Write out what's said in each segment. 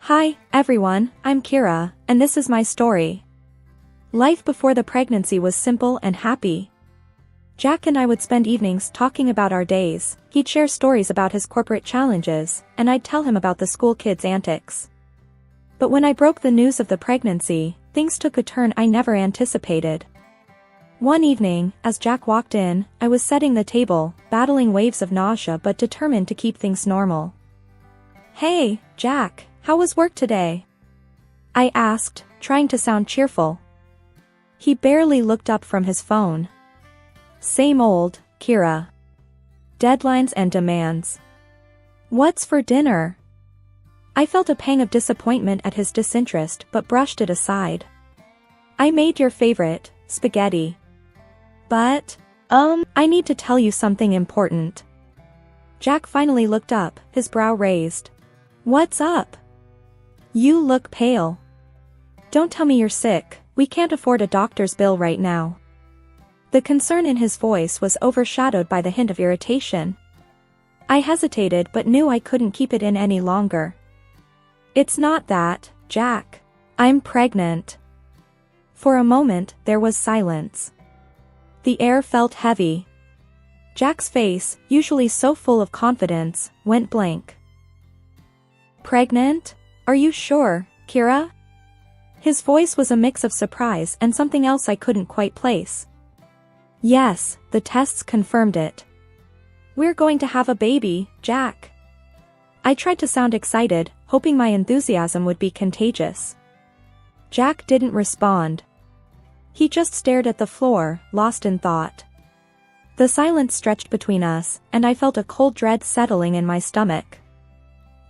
Hi, everyone, I'm Kira, and this is my story. Life before the pregnancy was simple and happy. Jack and I would spend evenings talking about our days. He'd share stories about his corporate challenges, and I'd tell him about the school kids' antics. But when I broke the news of the pregnancy, things took a turn I never anticipated. One evening, as Jack walked in, I was setting the table, battling waves of nausea but determined to keep things normal. "Hey, Jack, how was work today?" I asked, trying to sound cheerful. He barely looked up from his phone. "Same old, Kira. Deadlines and demands. What's for dinner?" I felt a pang of disappointment at his disinterest but brushed it aside. "I made your favorite, spaghetti. But, I need to tell you something important." Jack finally looked up, his brow raised. "What's up? You look pale. Don't tell me you're sick, we can't afford a doctor's bill right now." The concern in his voice was overshadowed by the hint of irritation. I hesitated but knew I couldn't keep it in any longer. "It's not that, Jack. I'm pregnant." For a moment, there was silence. The air felt heavy. Jack's face, usually so full of confidence, went blank. "Pregnant? Are you sure, Kira?" His voice was a mix of surprise and something else I couldn't quite place. "Yes, the tests confirmed it. We're going to have a baby, Jack." I tried to sound excited, hoping my enthusiasm would be contagious. Jack didn't respond. He just stared at the floor, lost in thought. The silence stretched between us, and I felt a cold dread settling in my stomach.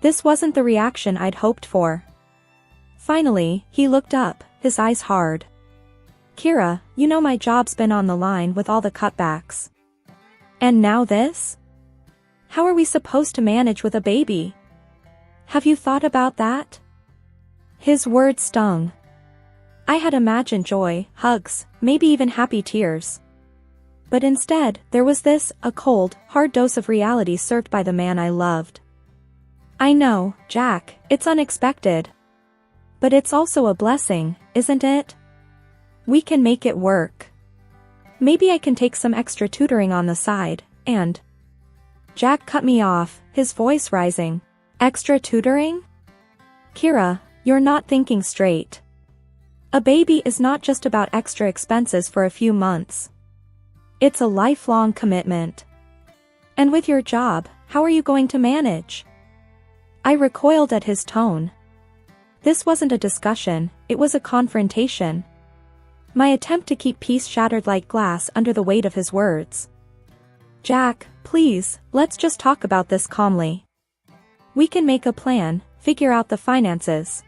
This wasn't the reaction I'd hoped for. Finally, he looked up, his eyes hard. "Kira, you know my job's been on the line with all the cutbacks. And now this? How are we supposed to manage with a baby? Have you thought about that?" His words stung. I had imagined joy, hugs, maybe even happy tears. But instead, there was this, a cold, hard dose of reality served by the man I loved. "I know, Jack, it's unexpected. But it's also a blessing, isn't it? We can make it work. Maybe I can take some extra tutoring on the side, and..." Jack cut me off, his voice rising. "Extra tutoring? Kira, you're not thinking straight. A baby is not just about extra expenses for a few months. It's a lifelong commitment. And with your job, how are you going to manage?" I recoiled at his tone. This wasn't a discussion, it was a confrontation. My attempt to keep peace shattered like glass under the weight of his words. "Jack, please, let's just talk about this calmly. We can make a plan, figure out the finances."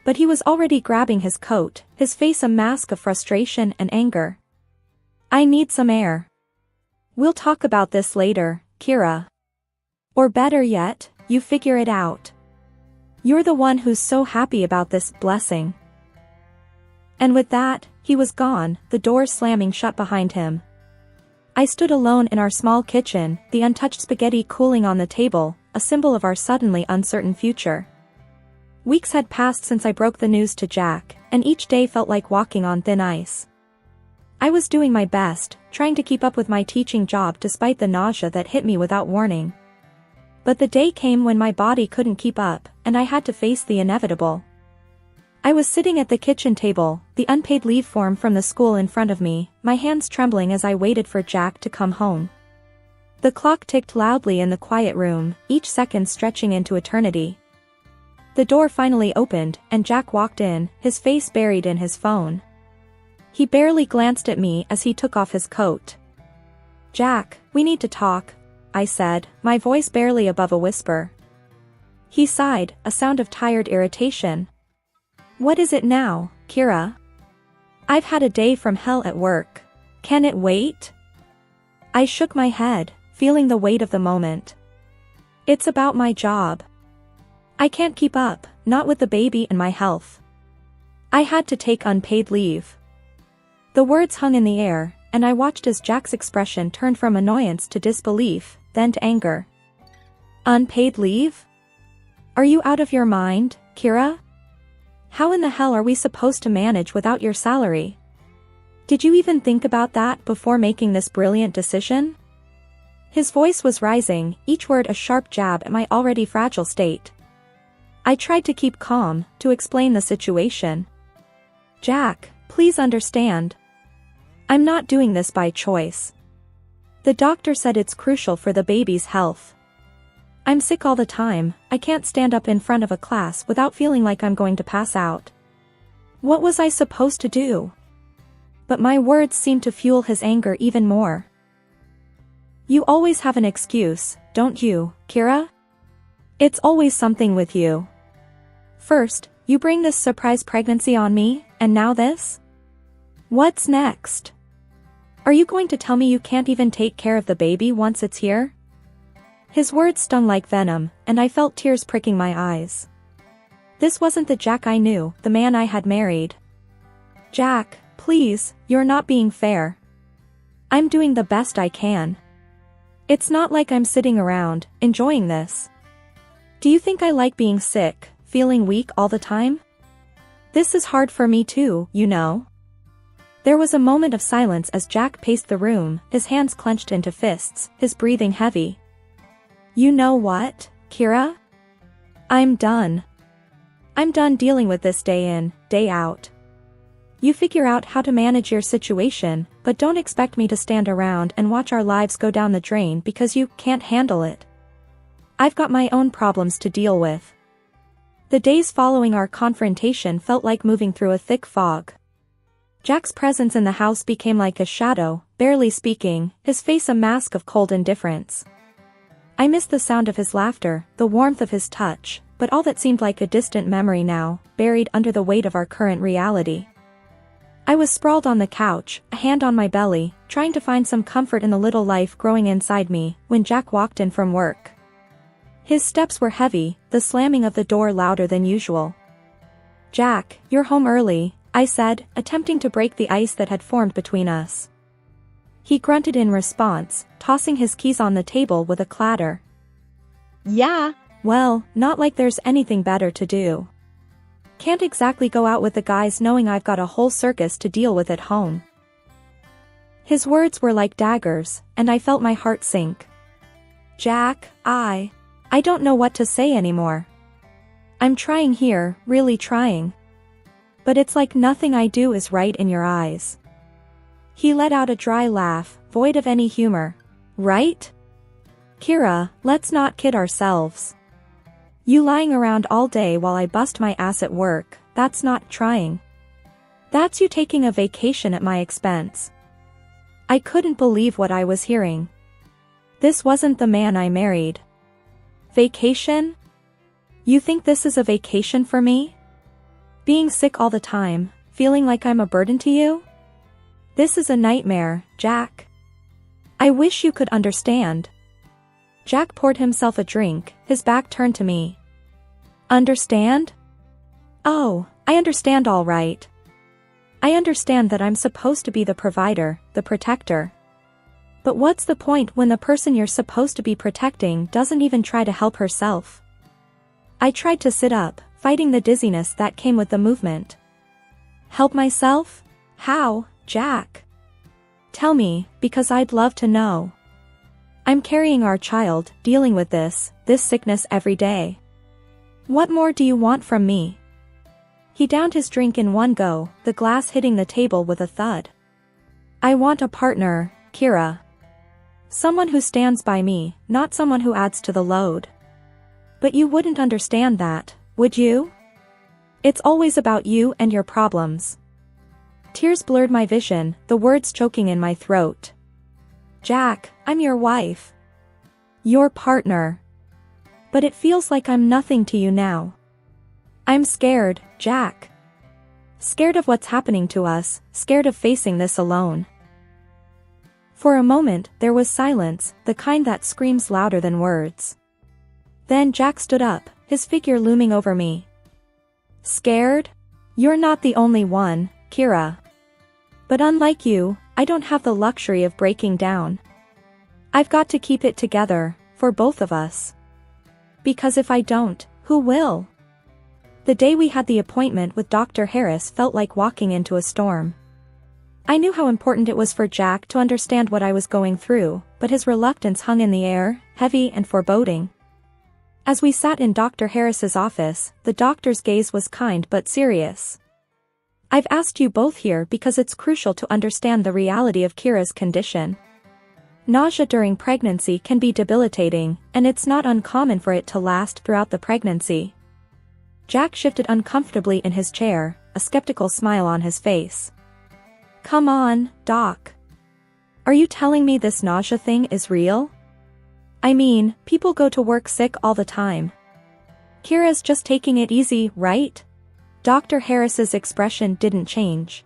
But he was already grabbing his coat, his face a mask of frustration and anger. "I need some air. We'll talk about this later, Kira. Or better yet, you figure it out. You're the one who's so happy about this blessing." And with that, he was gone, the door slamming shut behind him. I stood alone in our small kitchen, the untouched spaghetti cooling on the table, a symbol of our suddenly uncertain future. Weeks had passed since I broke the news to Jack, and each day felt like walking on thin ice. I was doing my best, trying to keep up with my teaching job despite the nausea that hit me without warning. But the day came when my body couldn't keep up, and I had to face the inevitable. I was sitting at the kitchen table, the unpaid leave form from the school in front of me, my hands trembling as I waited for Jack to come home. The clock ticked loudly in the quiet room, each second stretching into eternity. The door finally opened, and Jack walked in, his face buried in his phone. He barely glanced at me as he took off his coat. "Jack, we need to talk," I said, my voice barely above a whisper. He sighed, a sound of tired irritation. "What is it now, Kira? I've had a day from hell at work. Can it wait?" I shook my head, feeling the weight of the moment. "It's about my job. I can't keep up, not with the baby and my health. I had to take unpaid leave." The words hung in the air, and I watched as Jack's expression turned from annoyance to disbelief, then to anger. "Unpaid leave? Are you out of your mind, Kira? How in the hell are we supposed to manage without your salary? Did you even think about that before making this brilliant decision? His voice was rising, each word a sharp jab at my already fragile state. I tried to keep calm, to explain the situation. Jack, please understand. I'm not doing this by choice. The doctor said it's crucial for the baby's health. I'm sick all the time, I can't stand up in front of a class without feeling like I'm going to pass out. What was I supposed to do? But my words seemed to fuel his anger even more. You always have an excuse, don't you, Kira? It's always something with you. First, you bring this surprise pregnancy on me, and now this? What's next? Are you going to tell me you can't even take care of the baby once it's here? His words stung like venom, and I felt tears pricking my eyes. This wasn't the Jack I knew, the man I had married. Jack, please, you're not being fair. I'm doing the best I can. It's not like I'm sitting around, enjoying this. Do you think I like being sick, feeling weak all the time? This is hard for me too, you know. There was a moment of silence as Jack paced the room, his hands clenched into fists, his breathing heavy. You know what, Kira? I'm done. I'm done dealing with this day in, day out. You figure out how to manage your situation, but don't expect me to stand around and watch our lives go down the drain because you can't handle it. I've got my own problems to deal with. The days following our confrontation felt like moving through a thick fog. Jack's presence in the house became like a shadow, barely speaking, his face a mask of cold indifference. I missed the sound of his laughter, the warmth of his touch, but all that seemed like a distant memory now, buried under the weight of our current reality. I was sprawled on the couch, a hand on my belly, trying to find some comfort in the little life growing inside me, when Jack walked in from work. His steps were heavy, the slamming of the door louder than usual. Jack, you're home early, I said, attempting to break the ice that had formed between us. He grunted in response, tossing his keys on the table with a clatter. Yeah, well, not like there's anything better to do. Can't exactly go out with the guys knowing I've got a whole circus to deal with at home. His words were like daggers, and I felt my heart sink. Jack, I don't know what to say anymore. I'm trying here, really trying. But it's like nothing I do is right in your eyes. He let out a dry laugh, void of any humor. Right? Kira, let's not kid ourselves. You lying around all day while I bust my ass at work, that's not trying. That's you taking a vacation at my expense. I couldn't believe what I was hearing. This wasn't the man I married. Vacation? You think this is a vacation for me? Being sick all the time, feeling like I'm a burden to you? This is a nightmare, Jack. I wish you could understand. Jack poured himself a drink, his back turned to me. Understand? Oh, I understand all right. I understand that I'm supposed to be the provider, the protector. But what's the point when the person you're supposed to be protecting doesn't even try to help herself? I tried to sit up, fighting the dizziness that came with the movement. Help myself? How, Jack? Tell me, because I'd love to know. I'm carrying our child, dealing with this sickness every day. What more do you want from me? He downed his drink in one go, the glass hitting the table with a thud. I want a partner, Kira. Someone who stands by me, not someone who adds to the load. But you wouldn't understand that, would you? It's always about you and your problems. Tears blurred my vision, the words choking in my throat. Jack, I'm your wife. Your partner. But it feels like I'm nothing to you now. I'm scared, Jack. Scared of what's happening to us, scared of facing this alone. For a moment, there was silence, the kind that screams louder than words. Then Jack stood up, his figure looming over me. Scared? You're not the only one, Kira. But unlike you, I don't have the luxury of breaking down. I've got to keep it together, for both of us. Because if I don't, Who will? The day we had the appointment with Dr. Harris felt like walking into a storm. I knew how important it was for Jack to understand what I was going through, but his reluctance hung in the air, heavy and foreboding. As we sat in Dr. Harris's office, the doctor's gaze was kind but serious. I've asked you both here because it's crucial to understand the reality of Kira's condition. Nausea during pregnancy can be debilitating, and it's not uncommon for it to last throughout the pregnancy. Jack shifted uncomfortably in his chair, a skeptical smile on his face. Come on, Doc. Are you telling me this nausea thing is real? I mean, people go to work sick all the time. Kira's just taking it easy, right? Dr. Harris's expression didn't change.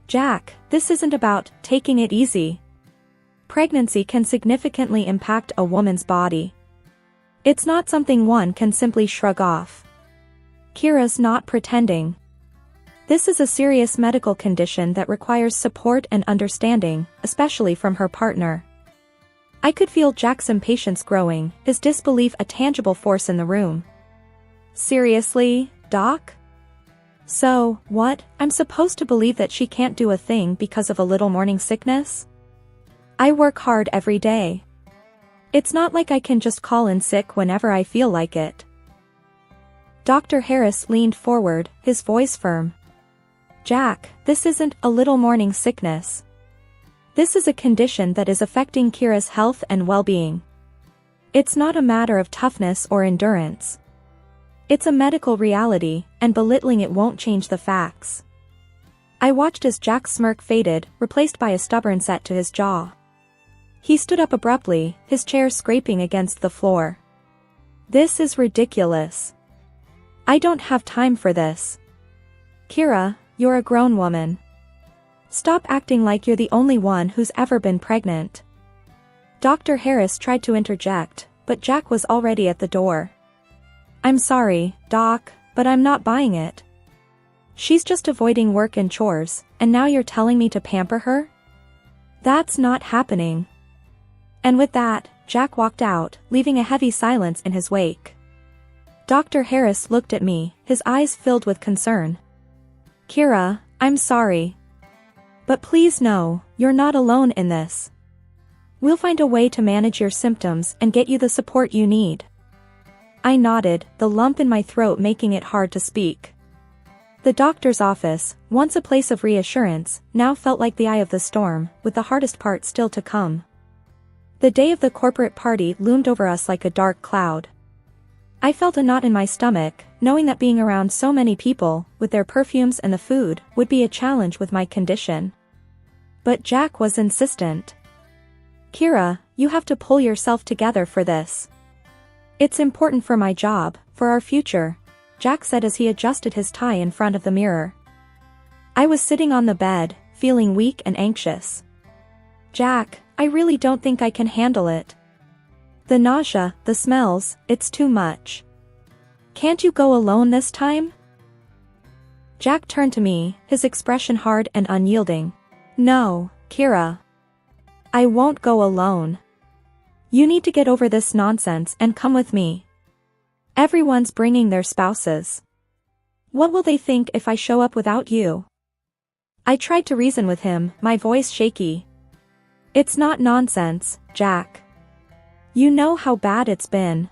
Jack, this isn't about taking it easy. Pregnancy can significantly impact a woman's body. It's not something one can simply shrug off. Kira's not pretending. This is a serious medical condition that requires support and understanding, especially from her partner. I could feel Jack's impatience growing, his disbelief a tangible force in the room. Seriously, Doc? So, what, I'm supposed to believe that she can't do a thing because of a little morning sickness? I work hard every day. It's not like I can just call in sick whenever I feel like it. Dr. Harris leaned forward, his voice firm. Jack, this isn't a little morning sickness. This is a condition that is affecting Kira's health and well-being. It's not a matter of toughness or endurance. It's a medical reality, and belittling it won't change the facts. I watched as Jack's smirk faded, replaced by a stubborn set to his jaw. He stood up abruptly, his chair scraping against the floor. This is ridiculous. I don't have time for this. Kira, you're a grown woman. Stop acting like you're the only one who's ever been pregnant. Dr. Harris tried to interject, but Jack was already at the door. I'm sorry, Doc, but I'm not buying it. She's just avoiding work and chores, and now you're telling me to pamper her? That's not happening. And with that, Jack walked out, leaving a heavy silence in his wake. Dr. Harris looked at me, his eyes filled with concern. Kira, I'm sorry. But please know, you're not alone in this. We'll find a way to manage your symptoms and get you the support you need. I nodded, the lump in my throat making it hard to speak. The doctor's office, once a place of reassurance, now felt like the eye of the storm, with the hardest part still to come. The day of the corporate party loomed over us like a dark cloud. I felt a knot in my stomach, knowing that being around so many people, with their perfumes and the food, would be a challenge with my condition. But Jack was insistent. Kira, you have to pull yourself together for this. It's important for my job, for our future, Jack said as he adjusted his tie in front of the mirror. I was sitting on the bed, feeling weak and anxious. Jack, I really don't think I can handle it. The nausea, the smells, it's too much. Can't you go alone this time? Jack turned to me, his expression hard and unyielding. No, Kira. I won't go alone. You need to get over this nonsense and come with me. Everyone's bringing their spouses. What will they think if I show up without you? I tried to reason with him, my voice shaky. It's not nonsense, Jack. You know how bad it's been.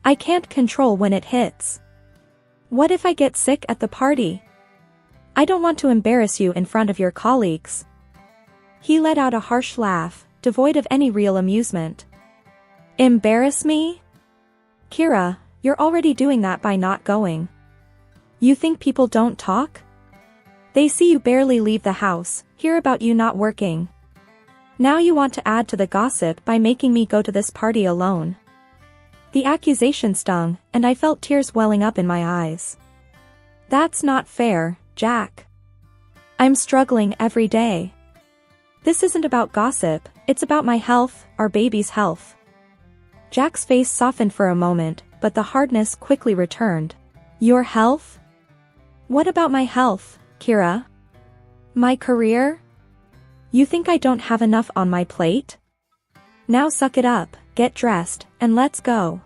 I can't control when it hits. What if I get sick at the party? I don't want to embarrass you in front of your colleagues. He let out a harsh laugh, devoid of any real amusement. Embarrass me? Kira, you're already doing that by not going. You think people don't talk? They see you barely leave the house, hear about you not working. Now you want to add to the gossip by making me go to this party alone. The accusation stung, and I felt tears welling up in my eyes. That's not fair, Jack. I'm struggling every day. This isn't about gossip, it's about my health, our baby's health. Jack's face softened for a moment, but the hardness quickly returned. Your health? What about my health, Kira? My career? You think I don't have enough on my plate? Now suck it up, get dressed, and let's go.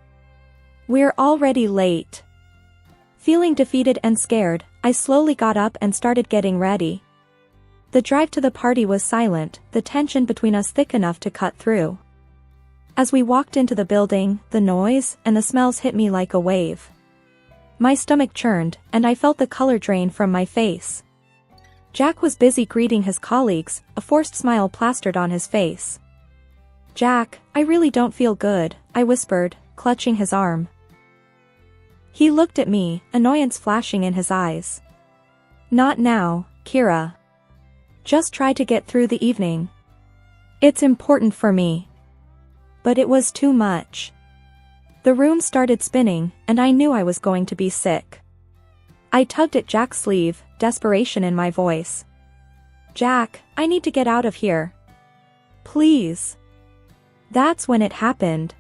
We're already late. Feeling defeated and scared, I slowly got up and started getting ready. The drive to the party was silent, the tension between us thick enough to cut through. As we walked into the building, the noise and the smells hit me like a wave. My stomach churned, and I felt the color drain from my face. Jack was busy greeting his colleagues, a forced smile plastered on his face. "Jack, I really don't feel good," I whispered, clutching his arm. He looked at me, annoyance flashing in his eyes. "Not now, Kira. Just try to get through the evening. It's important for me." But it was too much. The room started spinning, and I knew I was going to be sick. I tugged at Jack's sleeve, desperation in my voice. "Jack, I need to get out of here. Please." That's when it happened.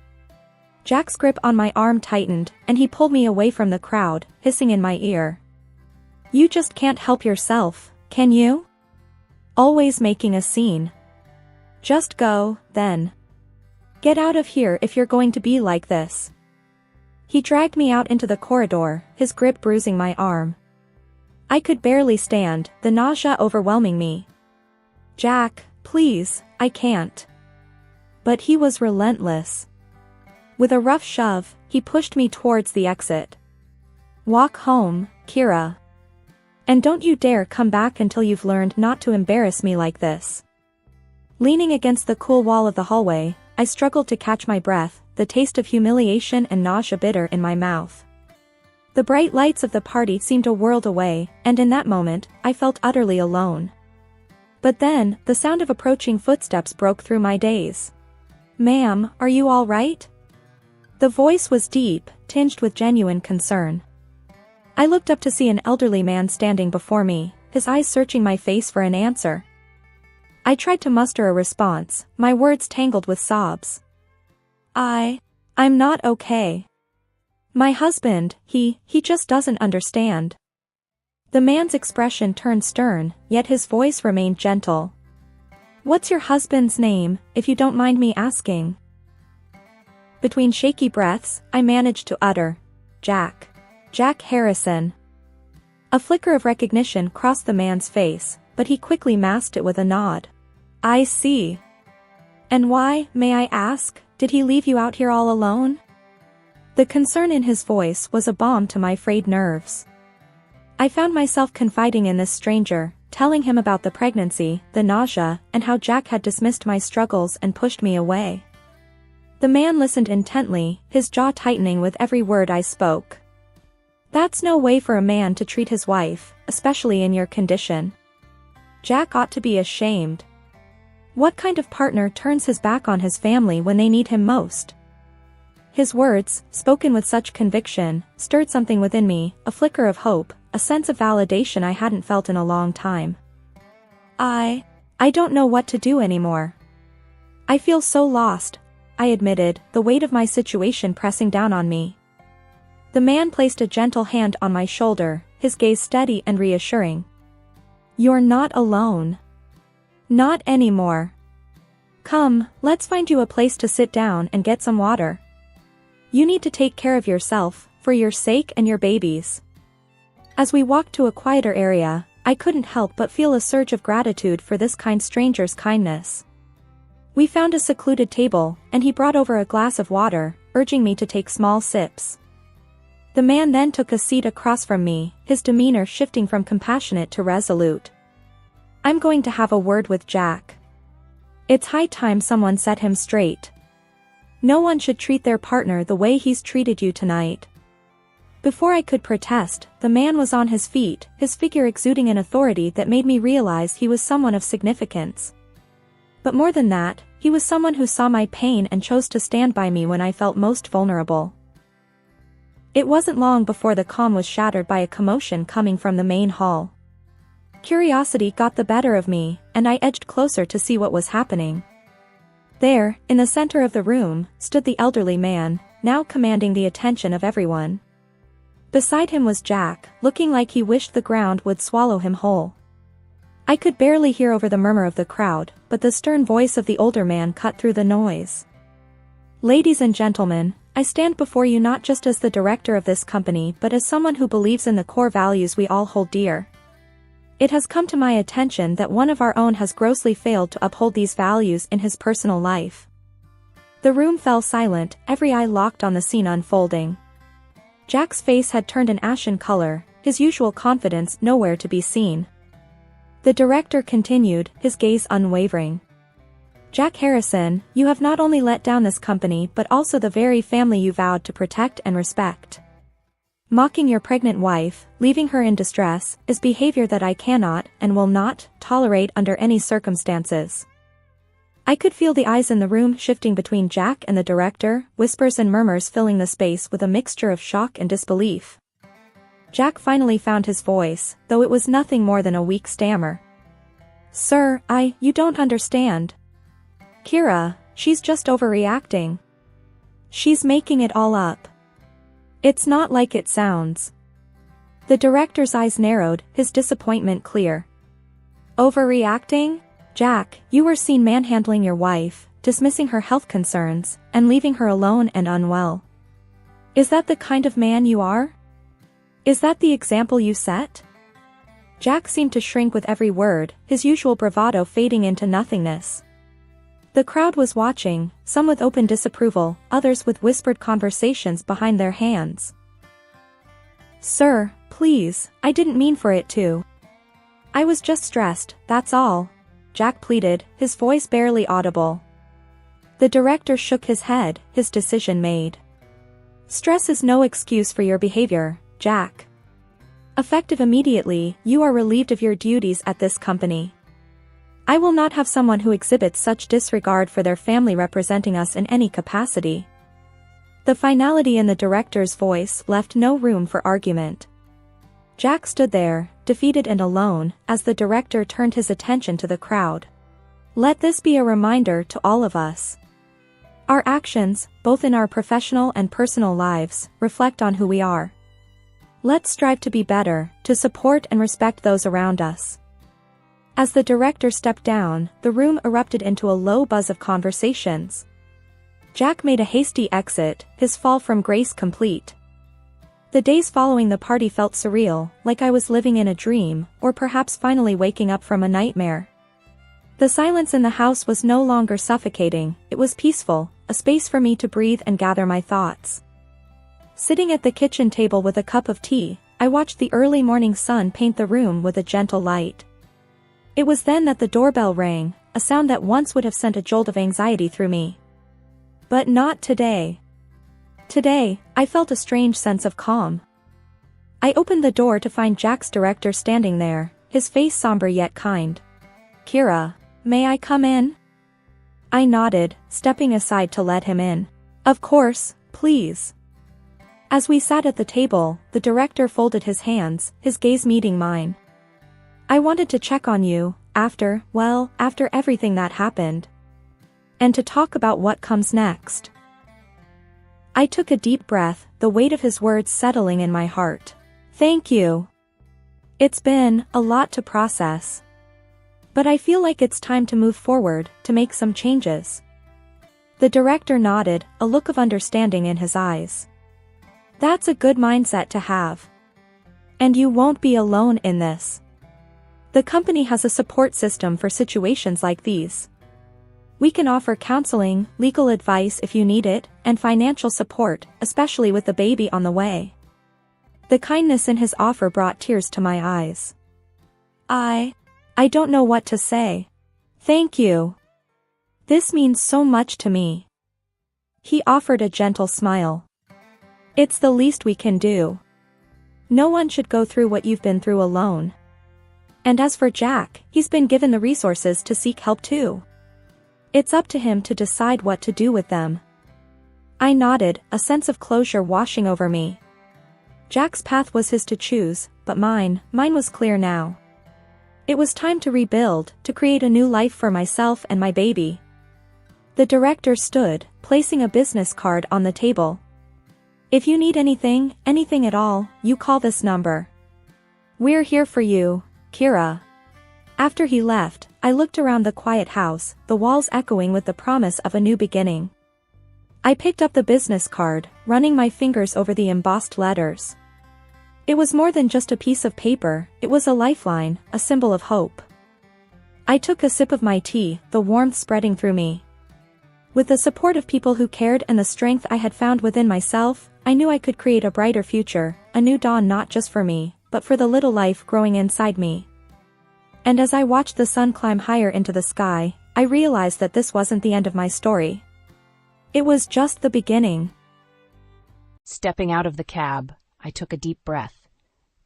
Jack's grip on my arm tightened, and he pulled me away from the crowd, hissing in my ear. "You just can't help yourself, can you? Always making a scene. Just go, then. Get out of here if you're going to be like this." He dragged me out into the corridor, his grip bruising my arm. I could barely stand, the nausea overwhelming me. "Jack, please, I can't." But he was relentless. With a rough shove, he pushed me towards the exit. "Walk home, Kira. And don't you dare come back until you've learned not to embarrass me like this." Leaning against the cool wall of the hallway, I struggled to catch my breath, the taste of humiliation and nausea bitter in my mouth. The bright lights of the party seemed a world away, and in that moment, I felt utterly alone. But then, the sound of approaching footsteps broke through my daze. "Ma'am, are you all right?" The voice was deep, tinged with genuine concern. I looked up to see an elderly man standing before me, his eyes searching my face for an answer. I tried to muster a response, my words tangled with sobs. I'm not okay. My husband, he just doesn't understand." The man's expression turned stern, yet his voice remained gentle. "What's your husband's name, if you don't mind me asking?" Between shaky breaths, I managed to utter, Jack Harrison." A flicker of recognition crossed the man's face, but he quickly masked it with a nod. "I see. And why, may I ask, did he leave you out here all alone?" The concern in his voice was a balm to my frayed nerves. I found myself confiding in this stranger, telling him about the pregnancy, the nausea, and how Jack had dismissed my struggles and pushed me away. The man listened intently, his jaw tightening with every word I spoke. "That's no way for a man to treat his wife, especially in your condition. Jack ought to be ashamed. What kind of partner turns his back on his family when they need him most?" His words, spoken with such conviction, stirred something within me, a flicker of hope, a sense of validation I hadn't felt in a long time. I don't know what to do anymore. I feel so lost," I admitted, the weight of my situation pressing down on me. The man placed a gentle hand on my shoulder, his gaze steady and reassuring. "You're not alone. Not anymore. Come, let's find you a place to sit down and get some water. You need to take care of yourself, for your sake and your baby's." As we walked to a quieter area, I couldn't help but feel a surge of gratitude for this kind stranger's kindness. We found a secluded table, and he brought over a glass of water, urging me to take small sips. The man then took a seat across from me, his demeanor shifting from compassionate to resolute. "I'm going to have a word with Jack. It's high time someone set him straight. No one should treat their partner the way he's treated you tonight." Before I could protest, the man was on his feet, his figure exuding an authority that made me realize he was someone of significance. But more than that, he was someone who saw my pain and chose to stand by me when I felt most vulnerable. It wasn't long before the calm was shattered by a commotion coming from the main hall. Curiosity got the better of me, and I edged closer to see what was happening. There, in the center of the room, stood the elderly man, now commanding the attention of everyone. Beside him was Jack, looking like he wished the ground would swallow him whole. I could barely hear over the murmur of the crowd, but the stern voice of the older man cut through the noise. "Ladies and gentlemen, I stand before you not just as the director of this company but as someone who believes in the core values we all hold dear. It has come to my attention that one of our own has grossly failed to uphold these values in his personal life. The room fell silent, every eye locked on the scene unfolding. Jack's face had turned an ashen color, his usual confidence nowhere to be seen. The director continued, his gaze unwavering. Jack Harrison, you have not only let down this company but also the very family you vowed to protect and respect. Mocking your pregnant wife, leaving her in distress, is behavior that I cannot and will not tolerate under any circumstances. I could feel the eyes in the room shifting between Jack and the director, whispers and murmurs filling the space with a mixture of shock and disbelief. Jack finally found his voice, though it was nothing more than a weak stammer. Sir, you don't understand. Kira, she's just overreacting. She's making it all up. It's not like it sounds. The director's eyes narrowed, his disappointment clear. Overreacting? Jack, you were seen manhandling your wife, dismissing her health concerns, and leaving her alone and unwell. Is that the kind of man you are? Is that the example you set? Jack seemed to shrink with every word, his usual bravado fading into nothingness. The crowd was watching, some with open disapproval, others with whispered conversations behind their hands. Sir, please, I didn't mean for it to. I was just stressed, that's all, Jack pleaded, his voice barely audible. The director shook his head, his decision made. Stress is no excuse for your behavior, Jack. Effective immediately, you are relieved of your duties at this company. I will not have someone who exhibits such disregard for their family representing us in any capacity. The finality in the director's voice left no room for argument. Jack stood there, defeated and alone, as the director turned his attention to the crowd. Let this be a reminder to all of us. Our actions, both in our professional and personal lives, reflect on who we are. Let's strive to be better, to support and respect those around us. As the director stepped down, the room erupted into a low buzz of conversations. Jack made a hasty exit, his fall from grace complete. The days following the party felt surreal, like I was living in a dream, or perhaps finally waking up from a nightmare. The silence in the house was no longer suffocating, it was peaceful, a space for me to breathe and gather my thoughts. Sitting at the kitchen table with a cup of tea, I watched the early morning sun paint the room with a gentle light. It was then that the doorbell rang, a sound that once would have sent a jolt of anxiety through me. But not today. Today, I felt a strange sense of calm. I opened the door to find Jack's director standing there, his face somber yet kind. Kira, may I come in? I nodded, stepping aside to let him in. Of course, please. As we sat at the table, the director folded his hands, his gaze meeting mine. I wanted to check on you, after everything that happened. And to talk about what comes next. I took a deep breath, the weight of his words settling in my heart. Thank you. It's been a lot to process. But I feel like it's time to move forward, to make some changes. The director nodded, a look of understanding in his eyes. That's a good mindset to have. And you won't be alone in this. The company has a support system for situations like these. We can offer counseling, legal advice if you need it, and financial support, especially with the baby on the way. The kindness in his offer brought tears to my eyes. I don't know what to say. Thank you. This means so much to me. He offered a gentle smile. It's the least we can do. No one should go through what you've been through alone. And as for Jack, he's been given the resources to seek help too. It's up to him to decide what to do with them. I nodded, a sense of closure washing over me. Jack's path was his to choose, but mine was clear now. It was time to rebuild, to create a new life for myself and my baby. The director stood, placing a business card on the table. If you need anything at all, you call this number. We're here for you, Kira. After he left, I looked around the quiet house, the walls echoing with the promise of a new beginning. I picked up the business card, running my fingers over the embossed letters. It was more than just a piece of paper, it was a lifeline, a symbol of hope. I took a sip of my tea, the warmth spreading through me. With the support of people who cared and the strength I had found within myself, I knew I could create a brighter future, a new dawn not just for me, but for the little life growing inside me. And as I watched the sun climb higher into the sky, I realized that this wasn't the end of my story. It was just the beginning. Stepping out of the cab, I took a deep breath,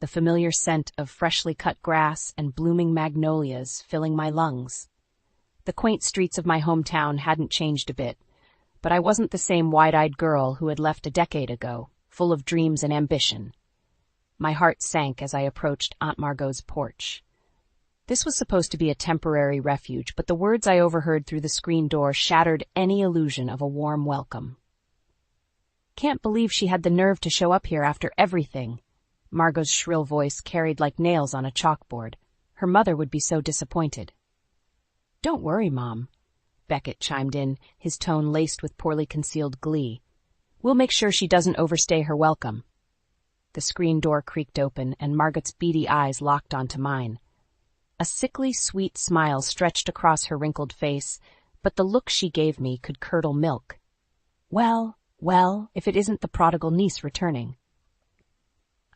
the familiar scent of freshly cut grass and blooming magnolias filling my lungs. The quaint streets of my hometown hadn't changed a bit, but I wasn't the same wide-eyed girl who had left a decade ago, full of dreams and ambition. My heart sank as I approached Aunt Margot's porch. This was supposed to be a temporary refuge, but the words I overheard through the screen door shattered any illusion of a warm welcome. "Can't believe she had the nerve to show up here after everything." Margot's shrill voice carried like nails on a chalkboard. Her mother would be so disappointed. "Don't worry, Mom," Beckett chimed in, his tone laced with poorly concealed glee. "We'll make sure she doesn't overstay her welcome." The screen door creaked open, and Margot's beady eyes locked onto mine. A sickly, sweet smile stretched across her wrinkled face, but the look she gave me could curdle milk. Well, if it isn't the prodigal niece returning.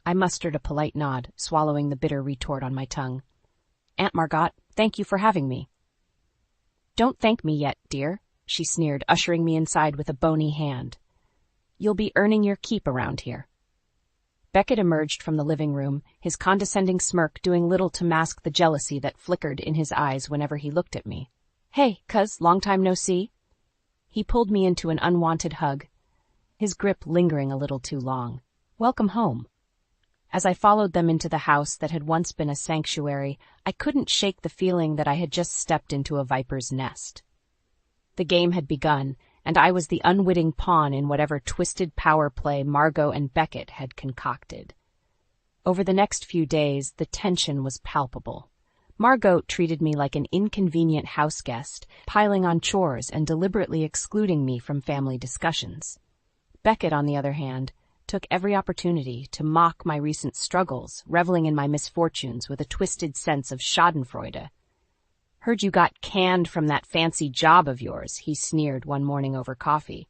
I mustered a polite nod, swallowing the bitter retort on my tongue. "Aunt Margot, thank you for having me." "Don't thank me yet, dear," she sneered, ushering me inside with a bony hand. "You'll be earning your keep around here." Beckett emerged from the living room, his condescending smirk doing little to mask the jealousy that flickered in his eyes whenever he looked at me. "Hey, cuz, long time no see." He pulled me into an unwanted hug, his grip lingering a little too long. "Welcome home." As I followed them into the house that had once been a sanctuary, I couldn't shake the feeling that I had just stepped into a viper's nest. The game had begun, and I was the unwitting pawn in whatever twisted power play Margot and Beckett had concocted. Over the next few days, the tension was palpable. Margot treated me like an inconvenient houseguest, piling on chores and deliberately excluding me from family discussions. Beckett, on the other hand, took every opportunity to mock my recent struggles, reveling in my misfortunes with a twisted sense of schadenfreude. "Heard you got canned from that fancy job of yours," he sneered one morning over coffee.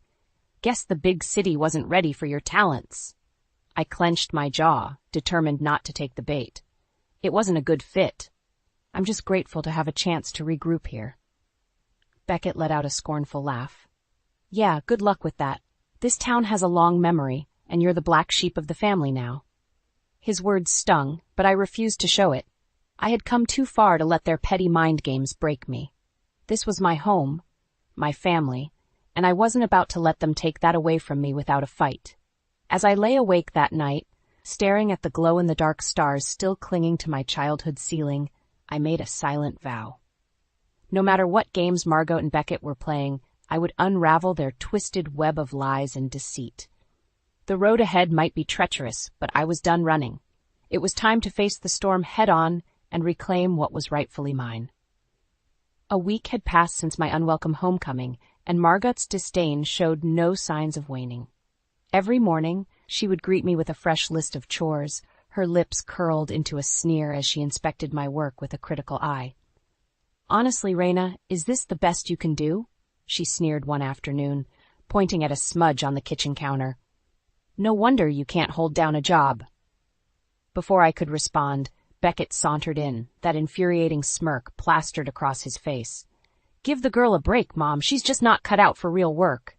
"Guess the big city wasn't ready for your talents." I clenched my jaw, determined not to take the bait. It wasn't a good fit. I'm just grateful to have a chance to regroup here. Beckett let out a scornful laugh. "Yeah, good luck with that. This town has a long memory, and you're the black sheep of the family now." His words stung, but I refused to show it. I had come too far to let their petty mind games break me. This was my home, my family, and I wasn't about to let them take that away from me without a fight. As I lay awake that night, staring at the glow-in-the-dark stars still clinging to my childhood ceiling, I made a silent vow. No matter what games Margot and Beckett were playing, I would unravel their twisted web of lies and deceit. The road ahead might be treacherous, but I was done running. It was time to face the storm head-on and reclaim what was rightfully mine. A week had passed since my unwelcome homecoming, and Margot's disdain showed no signs of waning. Every morning, she would greet me with a fresh list of chores, her lips curled into a sneer as she inspected my work with a critical eye. "Honestly, Raina, is this the best you can do?" she sneered one afternoon, pointing at a smudge on the kitchen counter. "No wonder you can't hold down a job." Before I could respond, Beckett sauntered in, that infuriating smirk plastered across his face. "Give the girl a break, Mom. She's just not cut out for real work."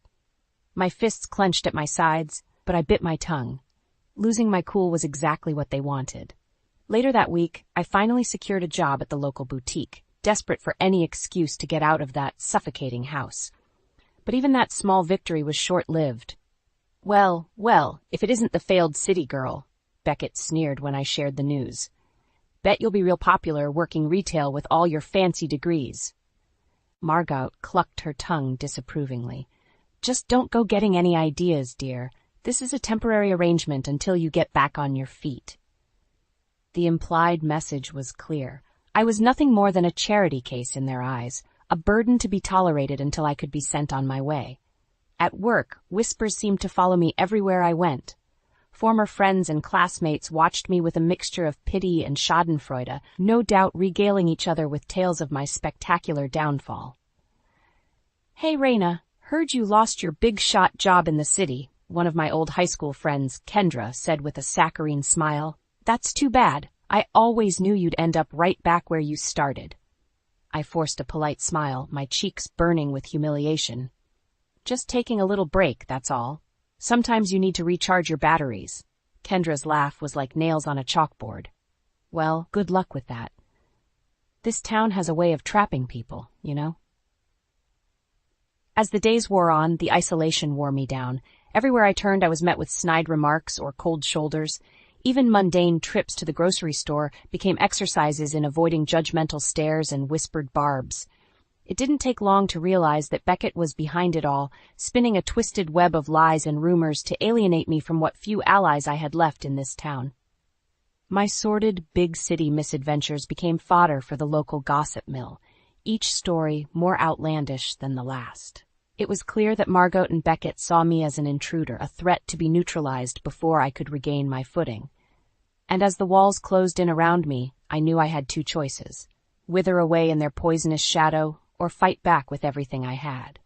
My fists clenched at my sides, but I bit my tongue. Losing my cool was exactly what they wanted. Later that week, I finally secured a job at the local boutique, desperate for any excuse to get out of that suffocating house. But even that small victory was short-lived. Well, if it isn't the failed city girl," Beckett sneered when I shared the news. "Bet you'll be real popular working retail with all your fancy degrees." Margot clucked her tongue disapprovingly. "Just don't go getting any ideas, dear. This is a temporary arrangement until you get back on your feet." The implied message was clear. I was nothing more than a charity case in their eyes, a burden to be tolerated until I could be sent on my way. At work, whispers seemed to follow me everywhere I went. Former friends and classmates watched me with a mixture of pity and schadenfreude, no doubt regaling each other with tales of my spectacular downfall. "Hey, Raina, heard you lost your big-shot job in the city," one of my old high school friends, Kendra, said with a saccharine smile. "That's too bad. I always knew you'd end up right back where you started." I forced a polite smile, my cheeks burning with humiliation. "Just taking a little break, that's all. Sometimes you need to recharge your batteries." Kendra's laugh was like nails on a chalkboard. "Well, good luck with that. This town has a way of trapping people, you know?" As the days wore on, the isolation wore me down. Everywhere I turned, I was met with snide remarks or cold shoulders. Even mundane trips to the grocery store became exercises in avoiding judgmental stares and whispered barbs. It didn't take long to realize that Beckett was behind it all, spinning a twisted web of lies and rumors to alienate me from what few allies I had left in this town. My sordid, big-city misadventures became fodder for the local gossip mill, each story more outlandish than the last. It was clear that Margot and Beckett saw me as an intruder, a threat to be neutralized before I could regain my footing. And as the walls closed in around me, I knew I had two choices: wither away in their poisonous shadow, or fight back with everything I had.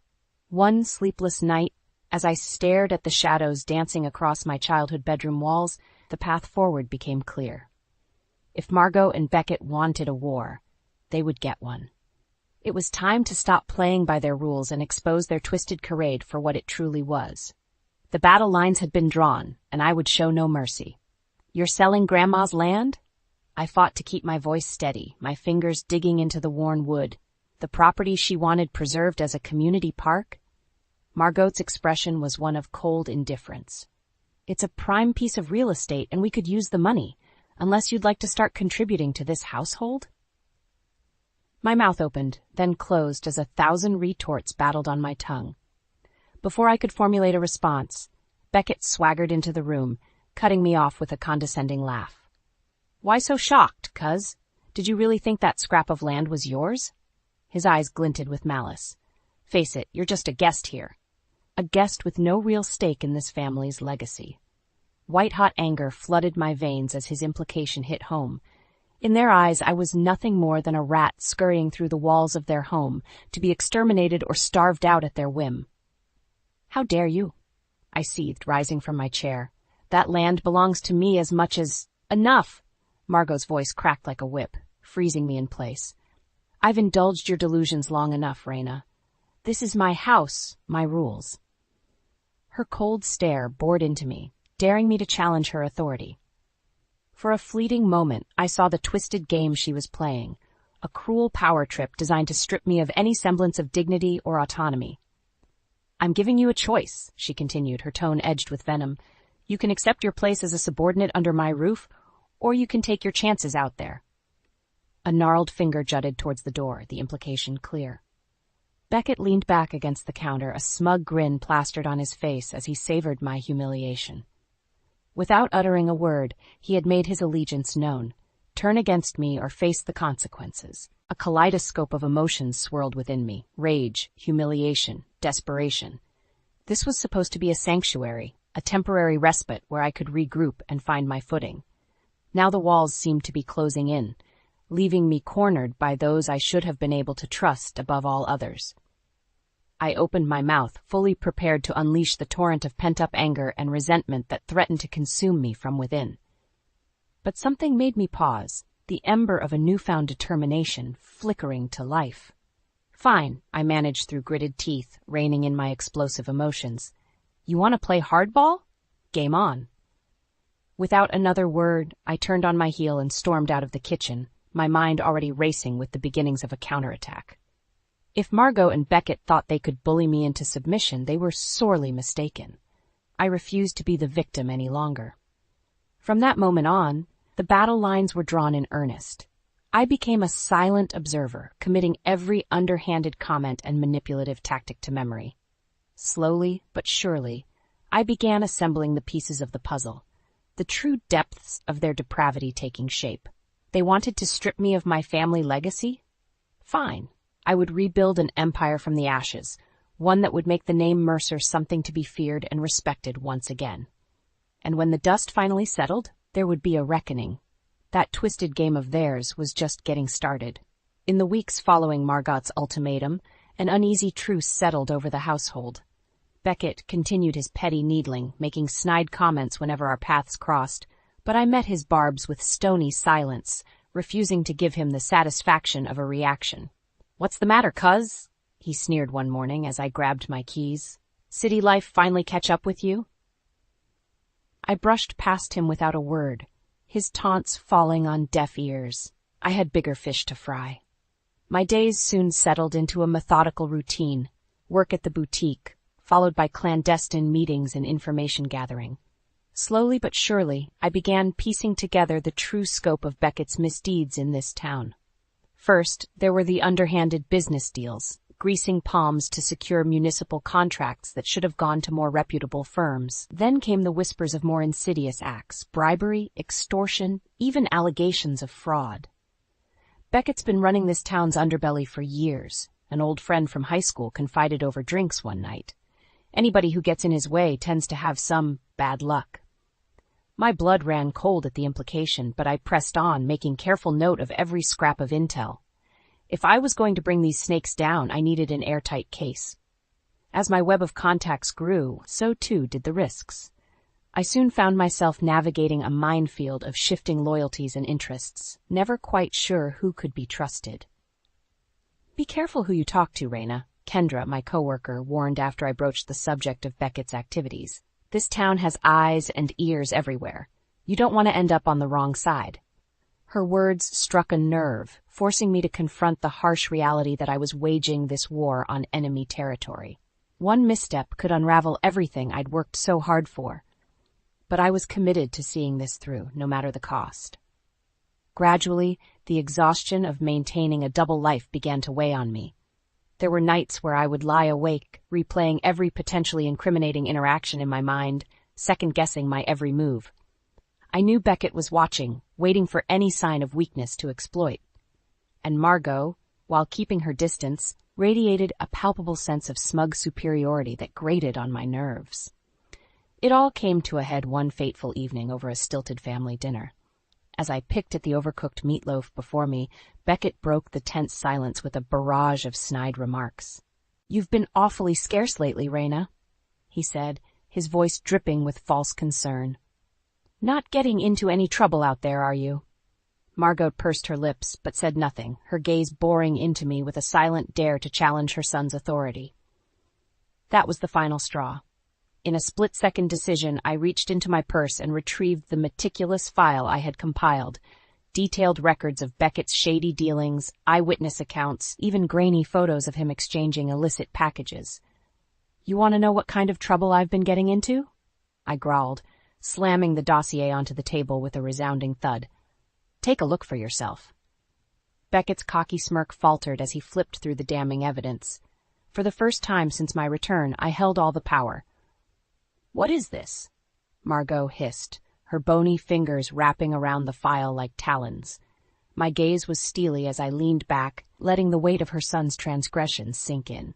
One sleepless night, as I stared at the shadows dancing across my childhood bedroom walls, the path forward became clear. If Margot and Beckett wanted a war, they would get one. It was time to stop playing by their rules and expose their twisted charade for what it truly was. The battle lines had been drawn, and I would show no mercy. "You're selling Grandma's land?" I fought to keep my voice steady, my fingers digging into the worn wood. The property she wanted preserved as a community park? Margot's expression was one of cold indifference. "It's a prime piece of real estate, and we could use the money, unless you'd like to start contributing to this household?" My mouth opened, then closed as 1,000 retorts battled on my tongue. Before I could formulate a response, Beckett swaggered into the room, cutting me off with a condescending laugh. "Why so shocked, cuz? Did you really think that scrap of land was yours?" His eyes glinted with malice. "Face it, you're just a guest here. A guest with no real stake in this family's legacy." White-hot anger flooded my veins as his implication hit home. In their eyes, I was nothing more than a rat scurrying through the walls of their home, to be exterminated or starved out at their whim. "How dare you?" I seethed, rising from my chair. "That land belongs to me as much as—" "Enough!" Margot's voice cracked like a whip, freezing me in place. "I've indulged your delusions long enough, Raina. This is my house, my rules." Her cold stare bored into me, daring me to challenge her authority. For a fleeting moment, I saw the twisted game she was playing, a cruel power trip designed to strip me of any semblance of dignity or autonomy. "I'm giving you a choice," she continued, her tone edged with venom. "You can accept your place as a subordinate under my roof, or you can take your chances out there." A gnarled finger jutted towards the door, the implication clear. Beckett leaned back against the counter, a smug grin plastered on his face as he savored my humiliation. Without uttering a word, he had made his allegiance known. Turn against me or face the consequences. A kaleidoscope of emotions swirled within me: rage, humiliation, desperation. This was supposed to be a sanctuary, a temporary respite where I could regroup and find my footing. Now the walls seemed to be closing in, leaving me cornered by those I should have been able to trust above all others. I opened my mouth, fully prepared to unleash the torrent of pent-up anger and resentment that threatened to consume me from within. But something made me pause, the ember of a newfound determination flickering to life. "Fine," I managed through gritted teeth, reining in my explosive emotions. "You want to play hardball? Game on." Without another word, I turned on my heel and stormed out of the kitchen, my mind already racing with the beginnings of a counterattack. If Margot and Beckett thought they could bully me into submission, they were sorely mistaken. I refused to be the victim any longer. From that moment on, the battle lines were drawn in earnest. I became a silent observer, committing every underhanded comment and manipulative tactic to memory. Slowly but surely, I began assembling the pieces of the puzzle, the true depths of their depravity taking shape. They wanted to strip me of my family legacy? Fine. I would rebuild an empire from the ashes, one that would make the name Mercer something to be feared and respected once again. And when the dust finally settled, there would be a reckoning. That twisted game of theirs was just getting started. In the weeks following Margot's ultimatum, an uneasy truce settled over the household. Beckett continued his petty needling, making snide comments whenever our paths crossed, but I met his barbs with stony silence, refusing to give him the satisfaction of a reaction. "What's the matter, cuz?" he sneered one morning as I grabbed my keys. "City life finally catch up with you?" I brushed past him without a word, his taunts falling on deaf ears. I had bigger fish to fry. My days soon settled into a methodical routine, work at the boutique, followed by clandestine meetings and information gathering. Slowly but surely, I began piecing together the true scope of Beckett's misdeeds in this town. First, there were the underhanded business deals, greasing palms to secure municipal contracts that should have gone to more reputable firms. Then came the whispers of more insidious acts, bribery, extortion, even allegations of fraud. Beckett's been running this town's underbelly for years. An old friend from high school confided over drinks one night. Anybody who gets in his way tends to have some bad luck. My blood ran cold at the implication, but I pressed on, making careful note of every scrap of intel. If I was going to bring these snakes down, I needed an airtight case. As my web of contacts grew, so too did the risks. I soon found myself navigating a minefield of shifting loyalties and interests, never quite sure who could be trusted. "Be careful who you talk to, Raina," Kendra, my coworker, warned after I broached the subject of Beckett's activities. "This town has eyes and ears everywhere. You don't want to end up on the wrong side." Her words struck a nerve, forcing me to confront the harsh reality that I was waging this war on enemy territory. One misstep could unravel everything I'd worked so hard for. But I was committed to seeing this through, no matter the cost. Gradually, the exhaustion of maintaining a double life began to weigh on me. There were nights where I would lie awake, replaying every potentially incriminating interaction in my mind, second-guessing my every move. I knew Beckett was watching, waiting for any sign of weakness to exploit. And Margot, while keeping her distance, radiated a palpable sense of smug superiority that grated on my nerves. It all came to a head one fateful evening over a stilted family dinner. As I picked at the overcooked meatloaf before me, Beckett broke the tense silence with a barrage of snide remarks. "You've been awfully scarce lately, Raina," he said, his voice dripping with false concern. "Not getting into any trouble out there, are you?" Margot pursed her lips, but said nothing, her gaze boring into me with a silent dare to challenge her son's authority. That was the final straw. In a split-second decision, I reached into my purse and retrieved the meticulous file I had compiled, detailed records of Beckett's shady dealings, eyewitness accounts, even grainy photos of him exchanging illicit packages. "You want to know what kind of trouble I've been getting into?" I growled, slamming the dossier onto the table with a resounding thud. "Take a look for yourself." Beckett's cocky smirk faltered as he flipped through the damning evidence. For the first time since my return, I held all the power. "What is this?" Margot hissed, her bony fingers wrapping around the file like talons. My gaze was steely as I leaned back, letting the weight of her son's transgressions sink in.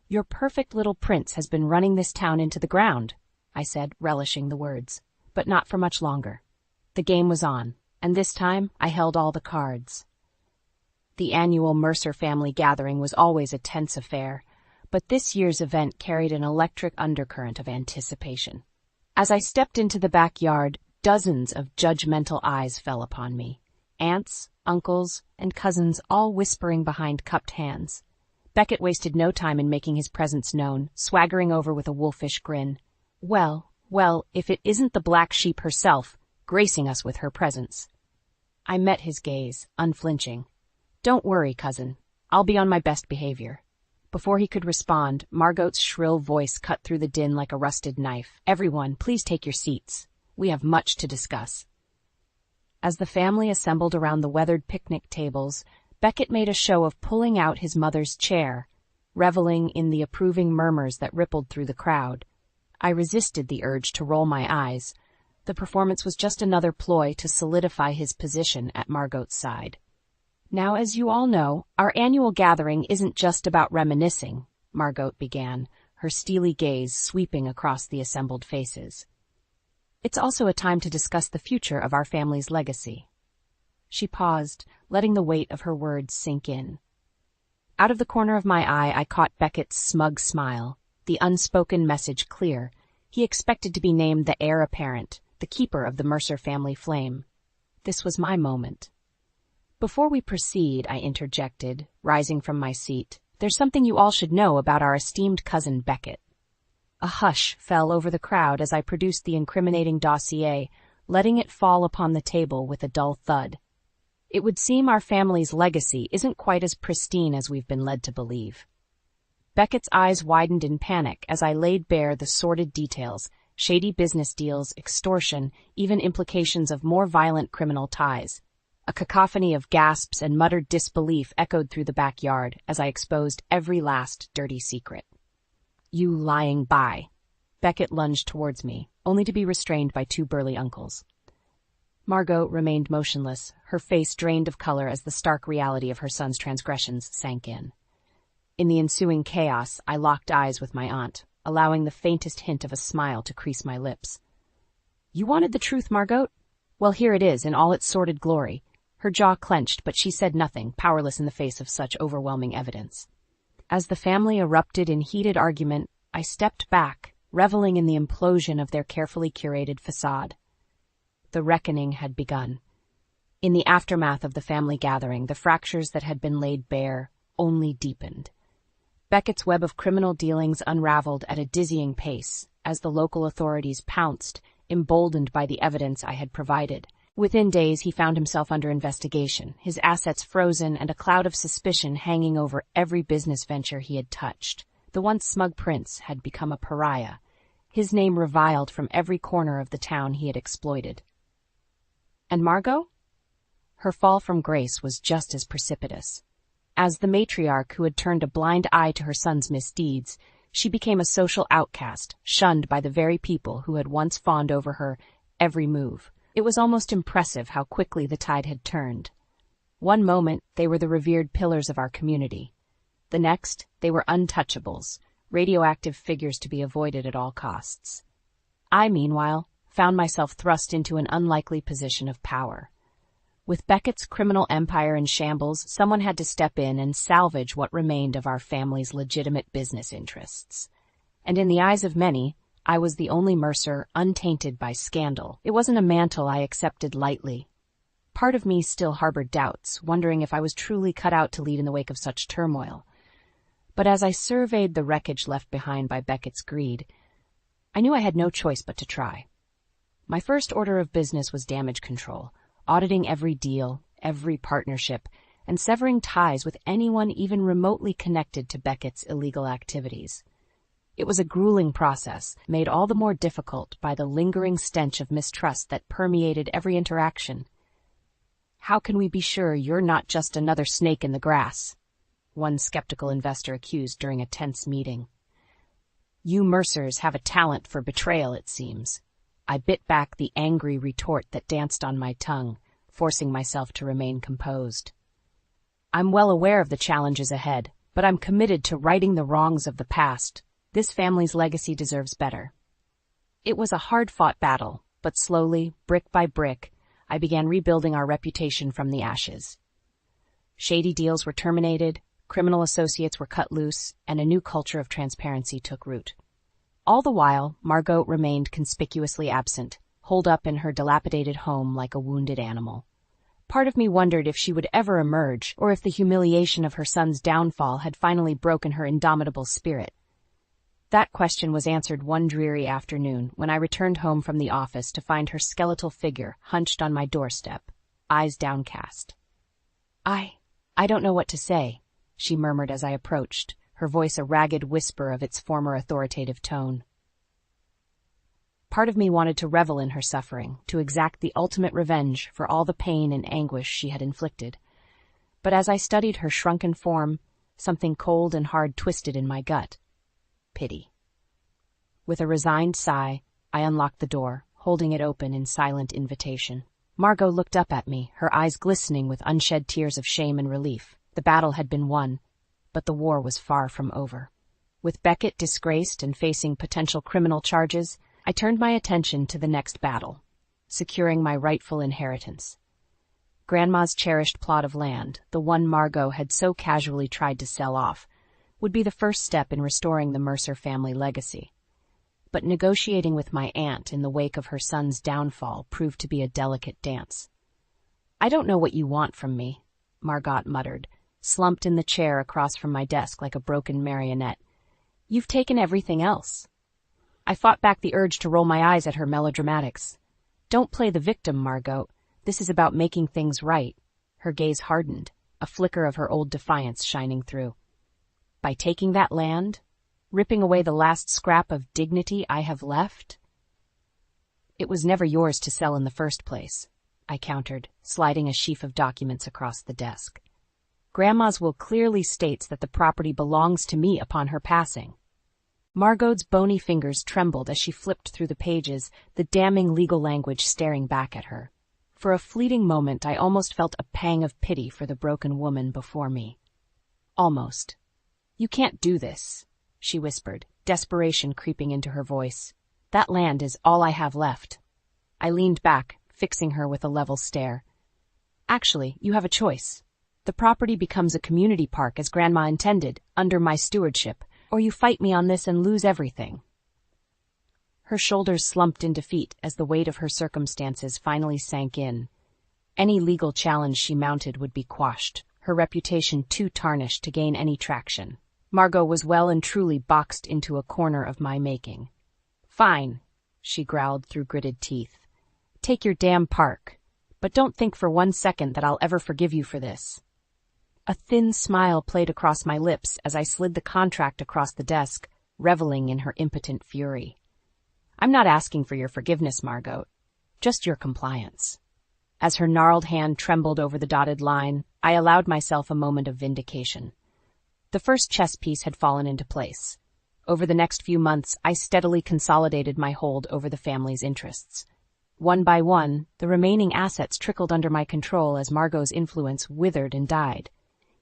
"Your perfect little prince has been running this town into the ground," I said, relishing the words, but not for much longer. The game was on, and this time I held all the cards. The annual Mercer family gathering was always a tense affair, but this year's event carried an electric undercurrent of anticipation. As I stepped into the backyard, dozens of judgmental eyes fell upon me. Aunts, uncles, and cousins all whispering behind cupped hands. Beckett wasted no time in making his presence known, swaggering over with a wolfish grin. Well, if it isn't the black sheep herself, gracing us with her presence. I met his gaze, unflinching. "Don't worry, cousin. I'll be on my best behavior." Before he could respond, Margot's shrill voice cut through the din like a rusted knife. "Everyone, please take your seats. We have much to discuss." As the family assembled around the weathered picnic tables, Beckett made a show of pulling out his mother's chair, reveling in the approving murmurs that rippled through the crowd. I resisted the urge to roll my eyes. The performance was just another ploy to solidify his position at Margot's side. Now, as you all know, our annual gathering isn't just about reminiscing. Margot began, her steely gaze sweeping across the assembled faces. It's also a time to discuss the future of our family's legacy. She paused, letting the weight of her words sink in. Out of the corner of my eye, I caught Beckett's smug smile, the unspoken message clear. He expected to be named the heir apparent, the keeper of the Mercer family flame. This was my moment. Before we proceed, I interjected, rising from my seat, there's something you all should know about our esteemed cousin Beckett. A hush fell over the crowd as I produced the incriminating dossier, letting it fall upon the table with a dull thud. It would seem our family's legacy isn't quite as pristine as we've been led to believe. Beckett's eyes widened in panic as I laid bare the sordid details, shady business deals, extortion, even implications of more violent criminal ties. A cacophony of gasps and muttered disbelief echoed through the backyard as I exposed every last dirty secret. You lying bye. Beckett lunged towards me, only to be restrained by two burly uncles. Margot remained motionless, her face drained of color as the stark reality of her son's transgressions sank in. In the ensuing chaos, I locked eyes with my aunt, allowing the faintest hint of a smile to crease my lips. You wanted the truth, Margot? Well, here it is in all its sordid glory. Her jaw clenched, but she said nothing, powerless in the face of such overwhelming evidence. As the family erupted in heated argument, I stepped back, reveling in the implosion of their carefully curated facade. The reckoning had begun. In the aftermath of the family gathering, the fractures that had been laid bare only deepened. Beckett's web of criminal dealings unraveled at a dizzying pace as the local authorities pounced, emboldened by the evidence I had provided. Within days, he found himself under investigation, his assets frozen and a cloud of suspicion hanging over every business venture he had touched. The once smug prince had become a pariah, his name reviled from every corner of the town he had exploited. And Margot? Her fall from grace was just as precipitous. As the matriarch who had turned a blind eye to her son's misdeeds, she became a social outcast, shunned by the very people who had once fawned over her every move. It was almost impressive how quickly the tide had turned. One moment, they were the revered pillars of our community. The next, they were untouchables, radioactive figures to be avoided at all costs. I, meanwhile, found myself thrust into an unlikely position of power. With Beckett's criminal empire in shambles, someone had to step in and salvage what remained of our family's legitimate business interests. And in the eyes of many, I was the only Mercer untainted by scandal. It wasn't a mantle I accepted lightly. Part of me still harbored doubts, wondering if I was truly cut out to lead in the wake of such turmoil. But as I surveyed the wreckage left behind by Beckett's greed, I knew I had no choice but to try. My first order of business was damage control, auditing every deal, every partnership, and severing ties with anyone even remotely connected to Beckett's illegal activities. It was a grueling process, made all the more difficult by the lingering stench of mistrust that permeated every interaction. How can we be sure you're not just another snake in the grass? One skeptical investor accused during a tense meeting. You Mercers have a talent for betrayal, it seems. I bit back the angry retort that danced on my tongue, forcing myself to remain composed. I'm well aware of the challenges ahead, but I'm committed to righting the wrongs of the past. This family's legacy deserves better. It was a hard-fought battle, but slowly, brick by brick, I began rebuilding our reputation from the ashes. Shady deals were terminated, criminal associates were cut loose, and a new culture of transparency took root. All the while, Margot remained conspicuously absent, holed up in her dilapidated home like a wounded animal. Part of me wondered if she would ever emerge, or if the humiliation of her son's downfall had finally broken her indomitable spirit. That question was answered one dreary afternoon when I returned home from the office to find her skeletal figure hunched on my doorstep, eyes downcast. I don't know what to say, she murmured as I approached, her voice a ragged whisper of its former authoritative tone. Part of me wanted to revel in her suffering, to exact the ultimate revenge for all the pain and anguish she had inflicted. But as I studied her shrunken form, something cold and hard twisted in my gut. Pity. With a resigned sigh, I unlocked the door, holding it open in silent invitation. Margot looked up at me, her eyes glistening with unshed tears of shame and relief. The battle had been won, but the war was far from over. With Beckett disgraced and facing potential criminal charges, I turned my attention to the next battle, securing my rightful inheritance. Grandma's cherished plot of land, the one Margot had so casually tried to sell off, would be the first step in restoring the Mercer family legacy. But negotiating with my aunt in the wake of her son's downfall proved to be a delicate dance. "I don't know what you want from me," Margot muttered, slumped in the chair across from my desk like a broken marionette. "You've taken everything else." I fought back the urge to roll my eyes at her melodramatics. "Don't play the victim, Margot. This is about making things right." Her gaze hardened, a flicker of her old defiance shining through. "By taking that land, ripping away the last scrap of dignity I have left?" "It was never yours to sell in the first place," I countered, sliding a sheaf of documents across the desk. "Grandma's will clearly states that the property belongs to me upon her passing." Margot's bony fingers trembled as she flipped through the pages, the damning legal language staring back at her. For a fleeting moment, I almost felt a pang of pity for the broken woman before me. Almost. "You can't do this," she whispered, desperation creeping into her voice. "That land is all I have left." I leaned back, fixing her with a level stare. "Actually, you have a choice. The property becomes a community park as Grandma intended, under my stewardship, or you fight me on this and lose everything." Her shoulders slumped in defeat as the weight of her circumstances finally sank in. Any legal challenge she mounted would be quashed, her reputation too tarnished to gain any traction. Margot was well and truly boxed into a corner of my making. "Fine," she growled through gritted teeth. "Take your damn park. But don't think for 1 second that I'll ever forgive you for this." A thin smile played across my lips as I slid the contract across the desk, reveling in her impotent fury. "I'm not asking for your forgiveness, Margot. Just your compliance." As her gnarled hand trembled over the dotted line, I allowed myself a moment of vindication. The first chess piece had fallen into place. Over the next few months, I steadily consolidated my hold over the family's interests. One by one, the remaining assets trickled under my control as Margot's influence withered and died.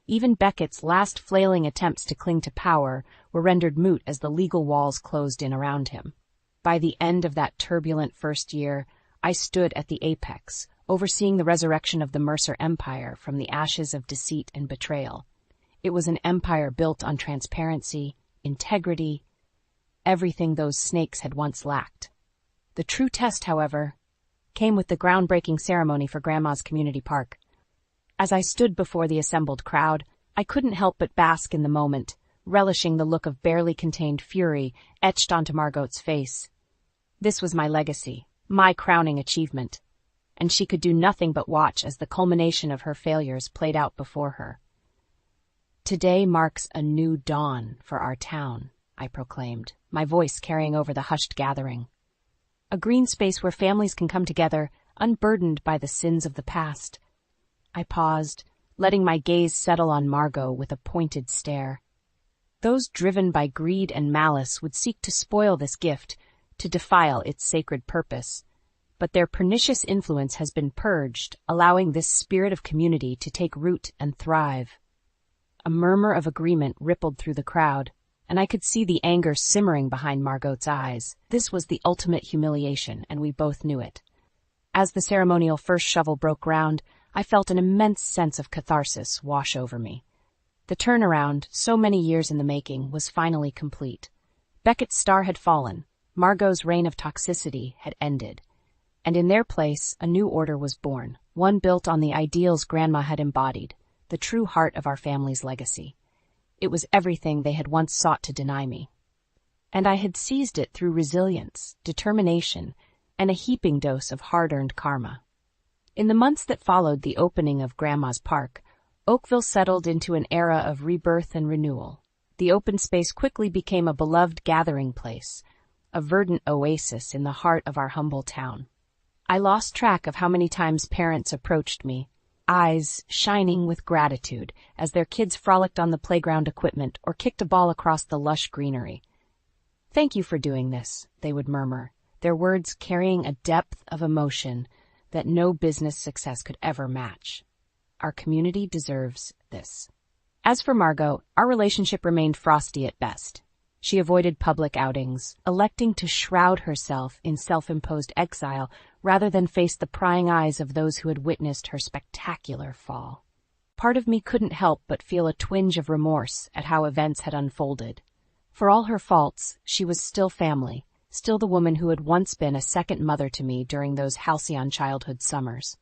Even Beckett's last flailing attempts to cling to power were rendered moot as the legal walls closed in around him. By the end of that turbulent first year, I stood at the apex, overseeing the resurrection of the Mercer Empire from the ashes of deceit and betrayal. It was an empire built on transparency, integrity, everything those snakes had once lacked. The true test, however, came with the groundbreaking ceremony for Grandma's community park. As I stood before the assembled crowd, I couldn't help but bask in the moment, relishing the look of barely contained fury etched onto Margot's face. This was my legacy, my crowning achievement, and she could do nothing but watch as the culmination of her failures played out before her. "Today marks a new dawn for our town," I proclaimed, my voice carrying over the hushed gathering. "A green space where families can come together, unburdened by the sins of the past." I paused, letting my gaze settle on Margot with a pointed stare. Those driven by greed and malice would seek to spoil this gift, to defile its sacred purpose. But their pernicious influence has been purged, allowing this spirit of community to take root and thrive. A murmur of agreement rippled through the crowd, and I could see the anger simmering behind Margot's eyes. This was the ultimate humiliation, and we both knew it. As the ceremonial first shovel broke ground, I felt an immense sense of catharsis wash over me. The turnaround, so many years in the making, was finally complete. Beckett's star had fallen, Margot's reign of toxicity had ended, and in their place a new order was born, one built on the ideals Grandma had embodied, the true heart of our family's legacy. It was everything they had once sought to deny me. And I had seized it through resilience, determination, and a heaping dose of hard-earned karma. In the months that followed the opening of Grandma's park, Oakville settled into an era of rebirth and renewal. The open space quickly became a beloved gathering place, a verdant oasis in the heart of our humble town. I lost track of how many times parents approached me, eyes shining with gratitude as their kids frolicked on the playground equipment or kicked a ball across the lush greenery. "Thank you for doing this," they would murmur, their words carrying a depth of emotion that no business success could ever match. Our community deserves this. As for Margot, our relationship remained frosty at best. She avoided public outings, electing to shroud herself in self-imposed exile rather than face the prying eyes of those who had witnessed her spectacular fall. Part of me couldn't help but feel a twinge of remorse at how events had unfolded. For all her faults, she was still family, still the woman who had once been a second mother to me during those halcyon childhood summers.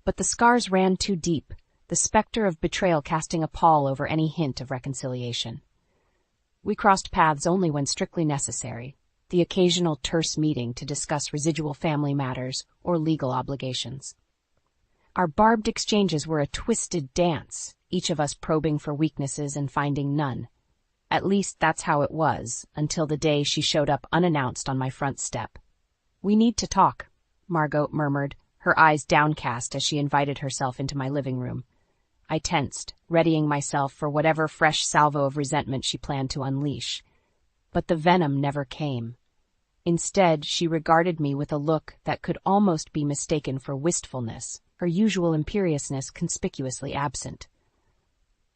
But the scars ran too deep, the specter of betrayal casting a pall over any hint of reconciliation. We crossed paths only when strictly necessary, the occasional terse meeting to discuss residual family matters or legal obligations. Our barbed exchanges were a twisted dance, each of us probing for weaknesses and finding none. At least that's how it was, until the day she showed up unannounced on my front step. "We need to talk," Margot murmured, her eyes downcast as she invited herself into my living room. I tensed, readying myself for whatever fresh salvo of resentment she planned to unleash. But the venom never came. Instead, she regarded me with a look that could almost be mistaken for wistfulness, her usual imperiousness conspicuously absent.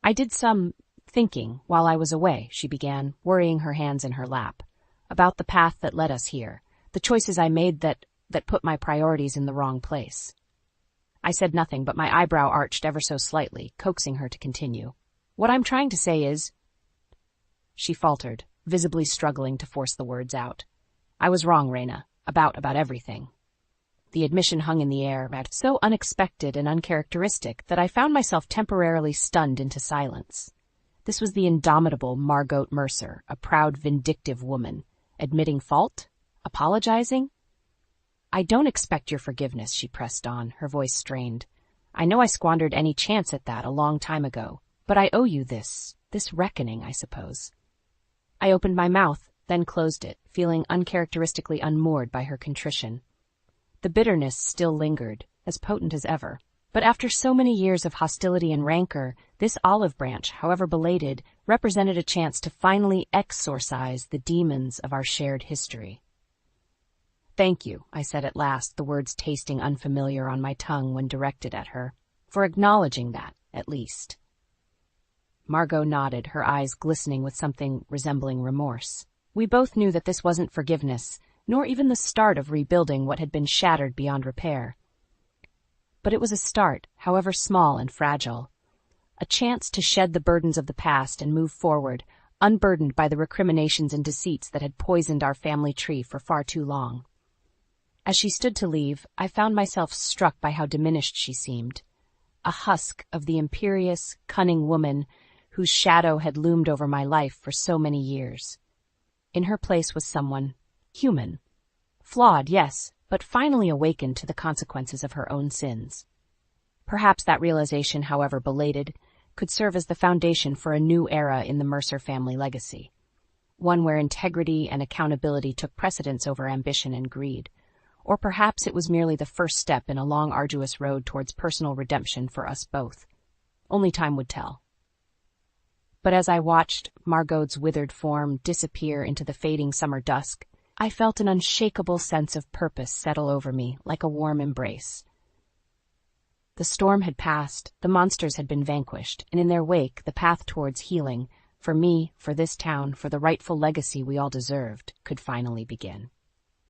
"I did some thinking while I was away," she began, worrying her hands in her lap, "about the path that led us here, the choices I made that put my priorities in the wrong place." I said nothing, but my eyebrow arched ever so slightly, coaxing her to continue. "What I'm trying to say is—" She faltered, visibly struggling to force the words out. "I was wrong, Raina, about everything." The admission hung in the air, so unexpected and uncharacteristic that I found myself temporarily stunned into silence. This was the indomitable Margot Mercer, a proud, vindictive woman, admitting fault, apologizing. "I don't expect your forgiveness," she pressed on, her voice strained. "I know I squandered any chance at that a long time ago, but I owe you this reckoning, I suppose." I opened my mouth, then closed it, feeling uncharacteristically unmoored by her contrition. The bitterness still lingered, as potent as ever, but after so many years of hostility and rancor, this olive branch, however belated, represented a chance to finally exorcise the demons of our shared history. "Thank you," I said at last, the words tasting unfamiliar on my tongue when directed at her, "for acknowledging that, at least." Margot nodded, her eyes glistening with something resembling remorse. We both knew that this wasn't forgiveness, nor even the start of rebuilding what had been shattered beyond repair. But it was a start, however small and fragile. A chance to shed the burdens of the past and move forward, unburdened by the recriminations and deceits that had poisoned our family tree for far too long. As she stood to leave, I found myself struck by how diminished she seemed. A husk of the imperious, cunning woman whose shadow had loomed over my life for so many years. In her place was someone human. Flawed, yes, but finally awakened to the consequences of her own sins. Perhaps that realization, however belated, could serve as the foundation for a new era in the Mercer family legacy. One where integrity and accountability took precedence over ambition and greed. Or perhaps it was merely the first step in a long, arduous road towards personal redemption for us both. Only time would tell. But as I watched Margot's withered form disappear into the fading summer dusk, I felt an unshakable sense of purpose settle over me like a warm embrace. The storm had passed, the monsters had been vanquished, and in their wake the path towards healing, for me, for this town, for the rightful legacy we all deserved, could finally begin.